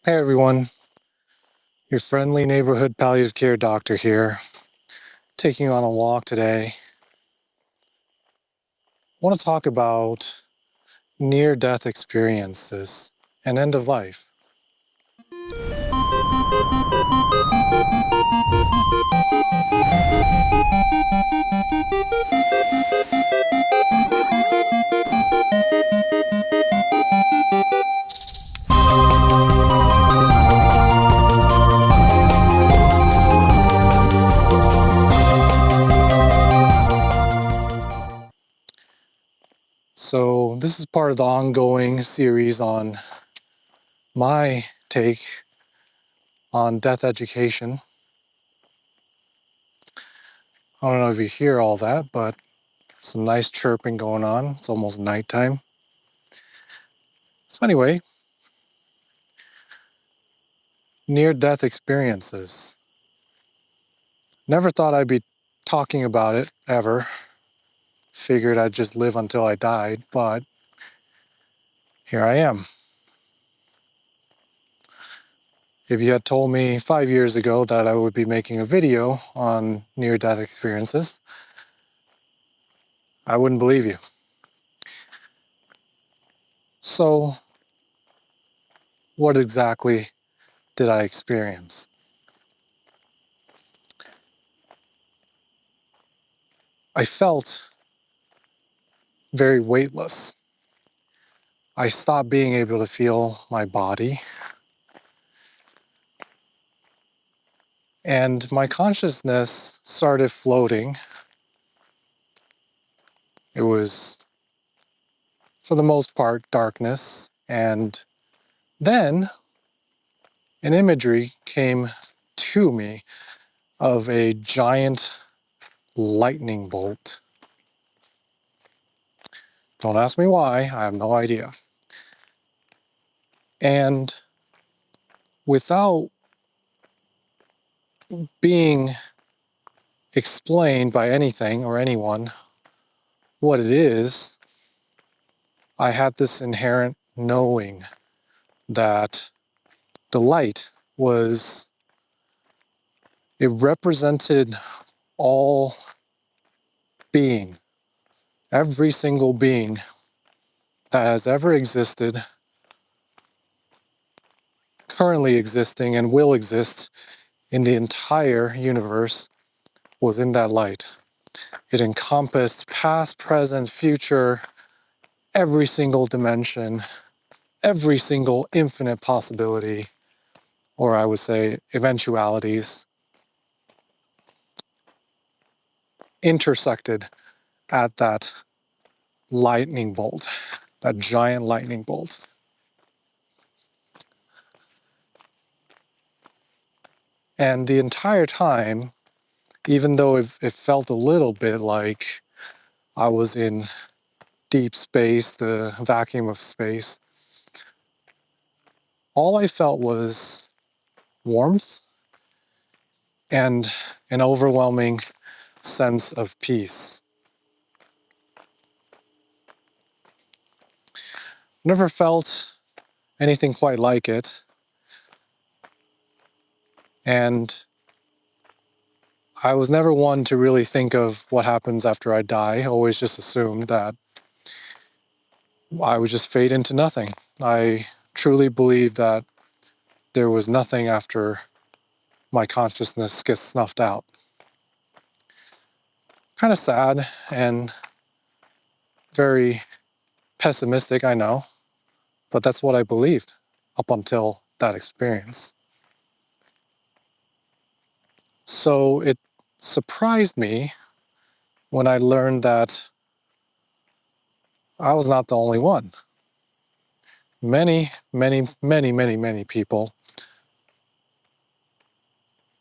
Hey everyone, your friendly neighborhood palliative care doctor here, taking you on a walk today. I want to talk about near-death experiences and end of life. So this is part of the ongoing series on my take on death education. I don't know if you hear all that, but some nice chirping going on. It's almost nighttime. So anyway, near-death experiences. Never thought I'd be talking about it ever. Figured I'd just live until I died, but here I am. If you had told me 5 years ago that I would be making a video on near-death experiences, I wouldn't believe you. So, what exactly did I experience? I felt very weightless. I stopped being able to feel my body, and my consciousness started floating. It was, for the most part, darkness, and then an imagery came to me of a giant lightning bolt. Don't ask me why, I have no idea. And without being explained by anything or anyone what it is, I had this inherent knowing that the light was, it represented all being, every single being that has ever existed, currently existing, and will exist in the entire universe was in that light. It encompassed past, present, future, every single dimension, every single infinite possibility, or I would say eventualities, intersected at that lightning bolt, that giant lightning bolt. And the entire time, even though it felt a little bit like I was in deep space, the vacuum of space, all I felt was warmth and an overwhelming sense of peace. Never felt anything quite like it. And I was never one to really think of what happens after I die. I always just assumed that I would just fade into nothing. I truly believe that there was nothing after my consciousness gets snuffed out. Kind of sad and very pessimistic, I know, but that's what I believed up until that experience. So it surprised me when I learned that I was not the only one. Many, many, many, many, many people,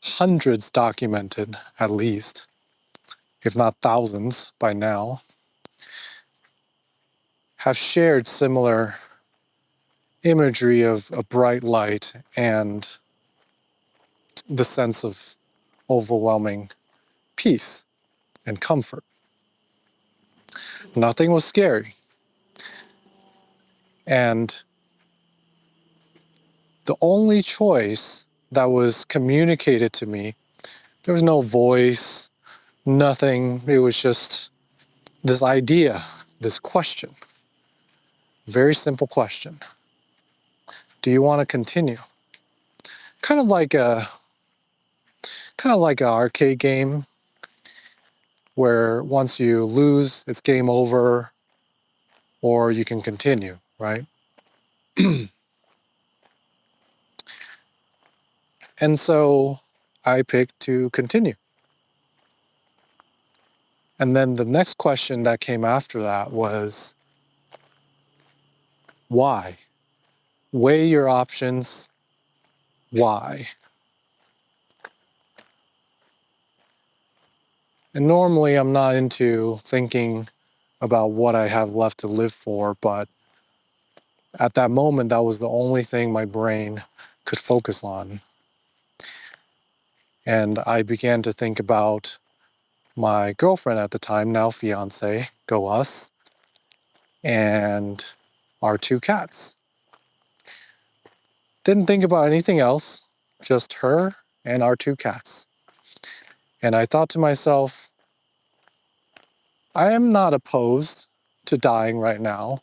hundreds documented at least, if not thousands by now, have shared similar imagery of a bright light and the sense of overwhelming peace and comfort. Nothing was scary. And The only choice that was communicated to me, there was no voice, nothing. It was just this idea, this question. Very simple question. Do you want to continue? Kind of like an arcade game where once you lose, it's game over, or you can continue, right? And so I picked to continue. And then the next question that came after that was, why? Weigh your options. Why? And normally I'm not into thinking about what I have left to live for, but at that moment, that was the only thing my brain could focus on. And I began to think about my girlfriend at the time, now fiance, go us, and our 2 cats. Didn't think about anything else, just her and our 2 cats. And I thought to myself, I am not opposed to dying right now,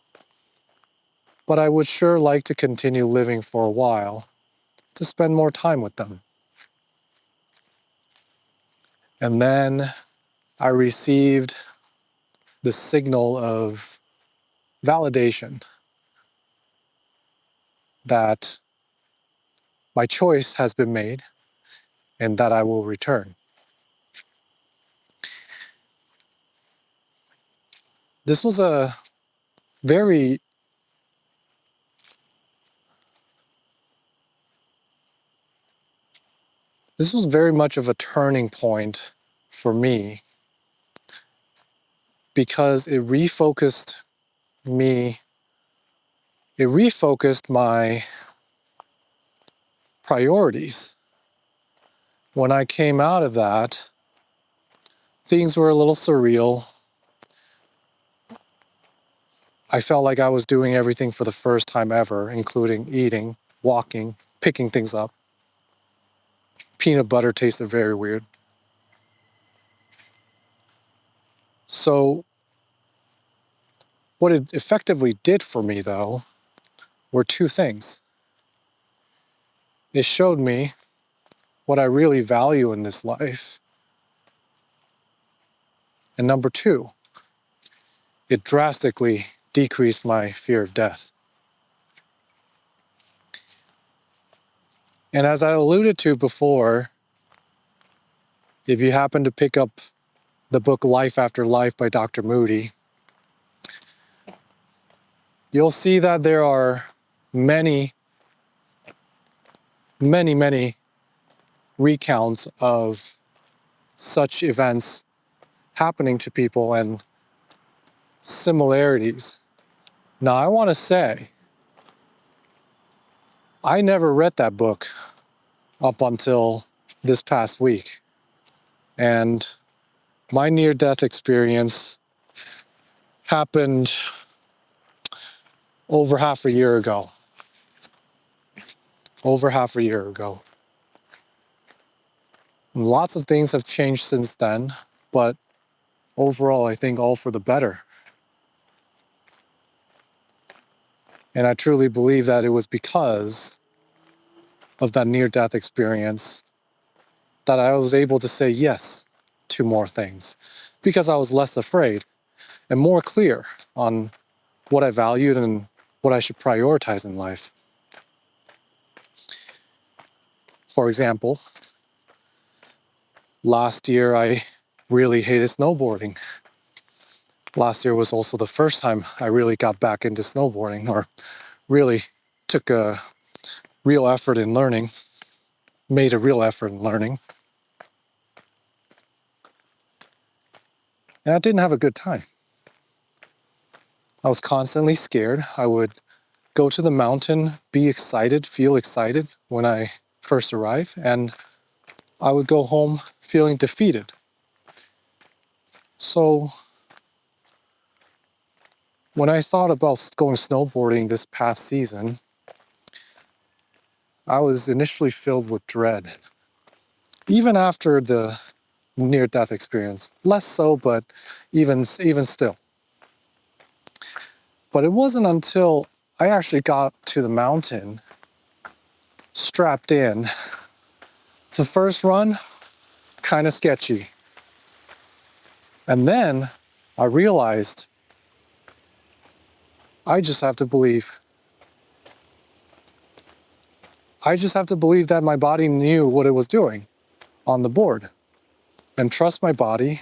but I would sure like to continue living for a while to spend more time with them. And then I received the signal of validation that my choice has been made and that I will return. This was a very much of a turning point for me because it refocused my priorities. When I came out of that, things were a little surreal. I felt like I was doing everything for the first time ever, including eating, walking, picking things up. Peanut butter tasted very weird. So what it effectively did for me, though, were 2 things. It showed me what I really value in this life. And number 2, it drastically decreased my fear of death. And as I alluded to before, if you happen to pick up the book Life After Life by Dr. Moody, you'll see that there are many, many, many recounts of such events happening to people and similarities. Now, I want to say, I never read that book up until this past week. And my near-death experience happened over half a year ago. Lots of things have changed since then, but overall, I think all for the better. And I truly believe that it was because of that near-death experience that I was able to say yes to more things, because I was less afraid and more clear on what I valued and what I should prioritize in life. For example, last year I really hated snowboarding. Last year was also the first time I really got back into snowboarding, or really took a real effort in learning, made a real effort in learning. And I didn't have a good time. I was constantly scared. I would go to the mountain, be excited, feel excited when I first arrived, and I would go home feeling defeated. So when I thought about going snowboarding this past season, I was initially filled with dread. Even after the near-death experience. Less so, but even still. But it wasn't until I actually got to the mountain, strapped in. The first run, kind of sketchy. And then I realized I just have to believe. I just have to believe that my body knew what it was doing on the board. And trust my body,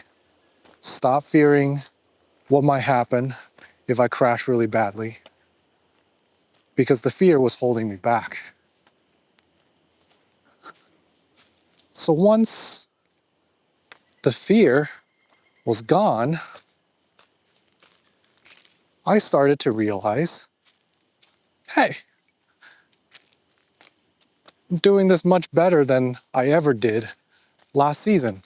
stop fearing what might happen if I crash really badly. Because the fear was holding me back. So once the fear was gone, I started to realize, hey, I'm doing this much better than I ever did last season.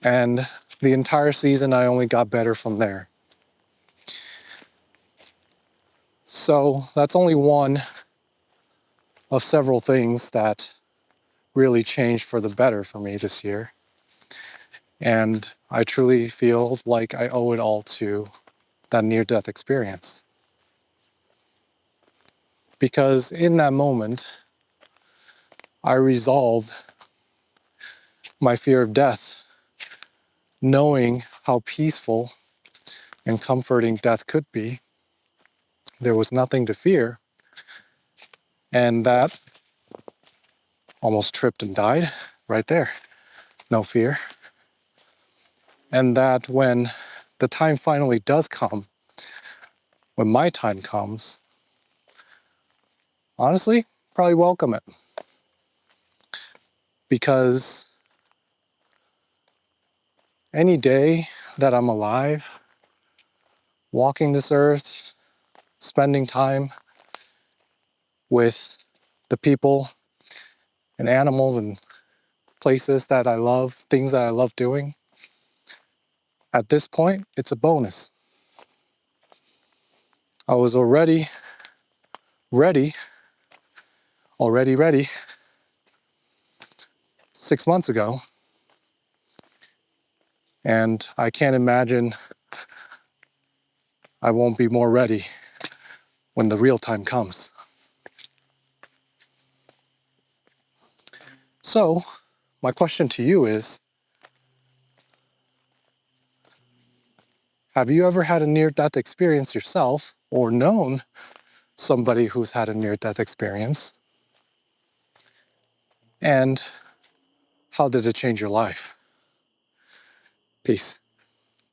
And the entire season, I only got better from there. So that's only one of several things that really changed for the better for me this year. And I truly feel like I owe it all to that near-death experience. Because in that moment, I resolved my fear of death, knowing how peaceful and comforting death could be. There was nothing to fear. And that almost tripped and died right there. No fear. And that when the time finally does come, when my time comes, honestly, probably welcome it. Because any day that I'm alive, walking this earth, spending time with the people and animals and places that I love, things that I love doing, at this point, it's a bonus. I was already ready 6 months ago. And I can't imagine I won't be more ready when the real time comes. So, my question to you is, have you ever had a near-death experience yourself or known somebody who's had a near-death experience? And how did it change your life? Peace.